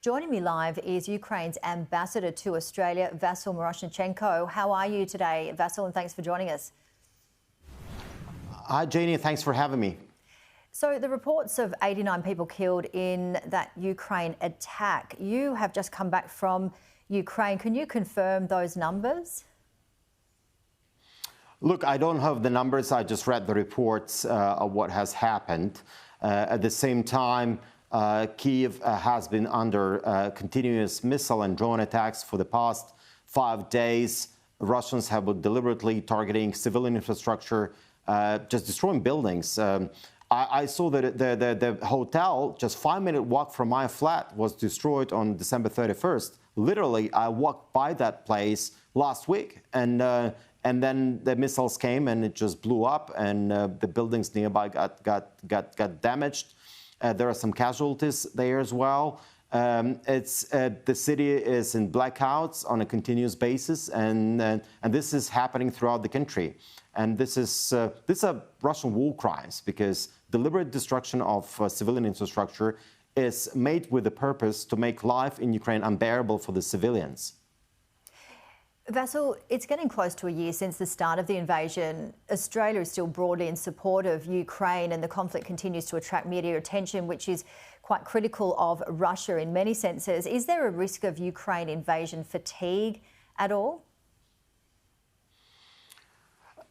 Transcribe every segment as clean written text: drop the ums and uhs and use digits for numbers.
Joining me live is Ukraine's ambassador to Australia, Vasyl Myroshnychenko. How are you today, Vasyl, and thanks for joining us. Hi, Janie. Thanks for having me. So the reports of 89 people killed in that Ukraine attack, you have just come back from Ukraine. Can you confirm those numbers? Look, I don't have the numbers. I just read the reports of what has happened. At the same time, Kyiv has been under continuous missile and drone attacks for the past 5 days. Russians have been deliberately targeting civilian infrastructure, just destroying buildings. I saw that the hotel, just 5-minute walk from my flat, was destroyed on December 31st. Literally, I walked by that place last week, and then the missiles came and it just blew up, and the buildings nearby got damaged. There are some casualties there as well. The city is in blackouts on a continuous basis, and this is happening throughout the country. And these are Russian war crimes, because deliberate destruction of civilian infrastructure is made with the purpose to make life in Ukraine unbearable for the civilians. Vasyl, it's getting close to a year since the start of the invasion. Australia is still broadly in support of Ukraine, and the conflict continues to attract media attention, which is quite critical of Russia in many senses. Is there a risk of Ukraine invasion fatigue at all?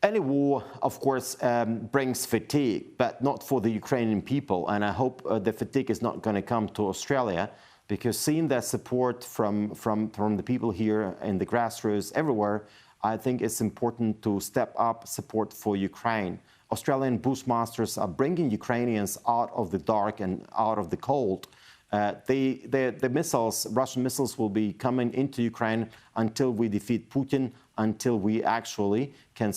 Any war, of course, brings fatigue, but not for the Ukrainian people. And I hope the fatigue is not going to come to Australia, because seeing that support from the people here in the grassroots everywhere, I think it's important to step up support for Ukraine. Australian Bushmasters are bringing Ukrainians out of the dark and out of the cold. The missiles, Russian missiles, will be coming into Ukraine until we defeat Putin, until we actually can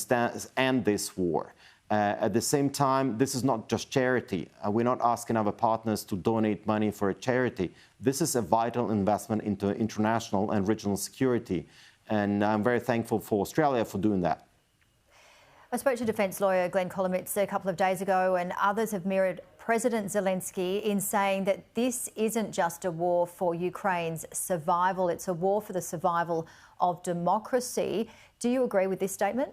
end this war. At the same time, this is not just charity. We're not asking our partners to donate money for a charity. This is a vital investment into international and regional security. And I'm very thankful for Australia for doing that. I spoke to defence lawyer Glenn Kolomitz a couple of days ago, and others have mirrored President Zelensky in saying that this isn't just a war for Ukraine's survival, it's a war for the survival of democracy. Do you agree with this statement?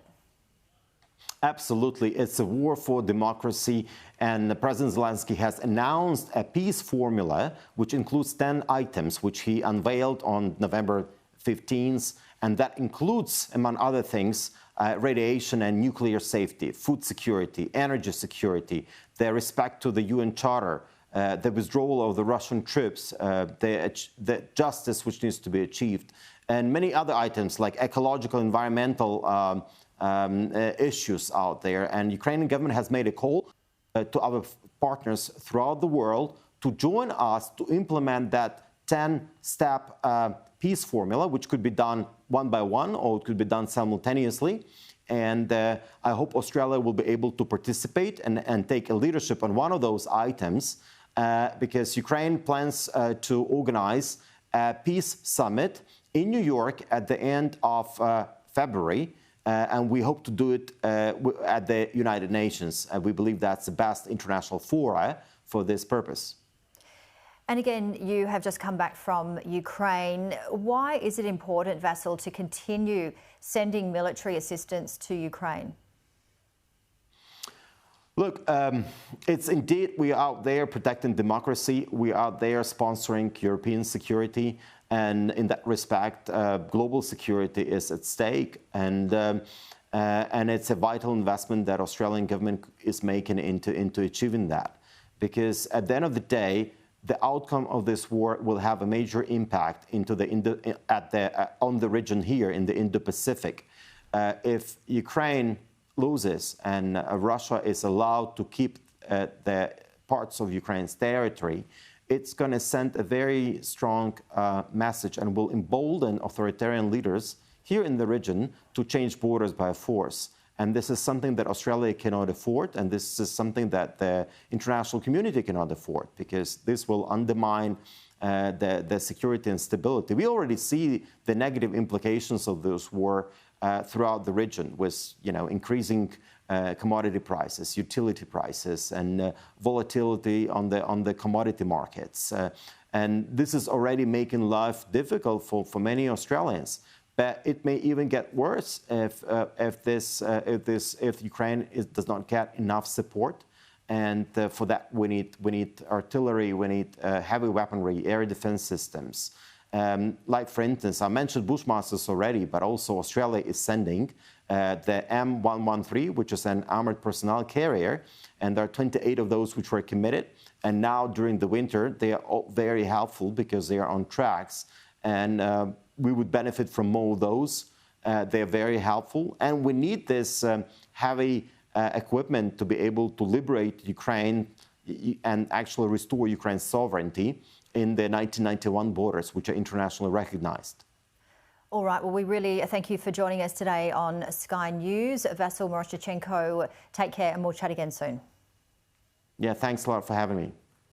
Absolutely. It's a war for democracy, and President Zelensky has announced a peace formula which includes 10 items, which he unveiled on November 15th, and that includes, among other things, radiation and nuclear safety, food security, energy security, the respect to the UN Charter, the withdrawal of the Russian troops, the justice which needs to be achieved, and many other items like ecological, environmental issues out there. And the Ukrainian government has made a call to our partners throughout the world to join us to implement that 10-step peace formula, which could be done one by one or it could be done simultaneously. And I hope Australia will be able to participate and take a leadership on one of those items, because Ukraine plans to organize a peace summit in New York at the end of February. And we hope to do it at the United Nations. We believe that's the best international fora for this purpose. And again, you have just come back from Ukraine. Why is it important, Vasyl, to continue sending military assistance to Ukraine? Look, it's indeed, we are out there protecting democracy. We are out there sponsoring European security. And in that respect, global security is at stake. And it's a vital investment that Australian government is making into achieving that. Because at the end of the day, the outcome of this war will have a major impact on the region here in the Indo-Pacific. If Ukraine loses and Russia is allowed to keep the parts of Ukraine's territory, it's going to send a very strong message and will embolden authoritarian leaders here in the region to change borders by force. And this is something that Australia cannot afford, and this is something that the international community cannot afford, because this will undermine the security and stability. We already see the negative implications of this war throughout the region, with increasing commodity prices, utility prices, and volatility on the commodity markets. And this is already making life difficult for many Australians. But it may even get worse if Ukraine does not get enough support. And for that, we need artillery, we need heavy weaponry, air defense systems. Like, for instance, I mentioned Bushmasters already, but also Australia is sending the M113, which is an armored personnel carrier, and there are 28 of those which were committed. And now during the winter, they are all very helpful because they are on tracks, and we would benefit from more of those. They are very helpful, and we need this heavy equipment to be able to liberate Ukraine and actually restore Ukraine's sovereignty in the 1991 borders, which are internationally recognized. All right, well, we really thank you for joining us today on Sky News. Vasyl Myroshnychenko, take care, and we'll chat again soon. Yeah, thanks a lot for having me.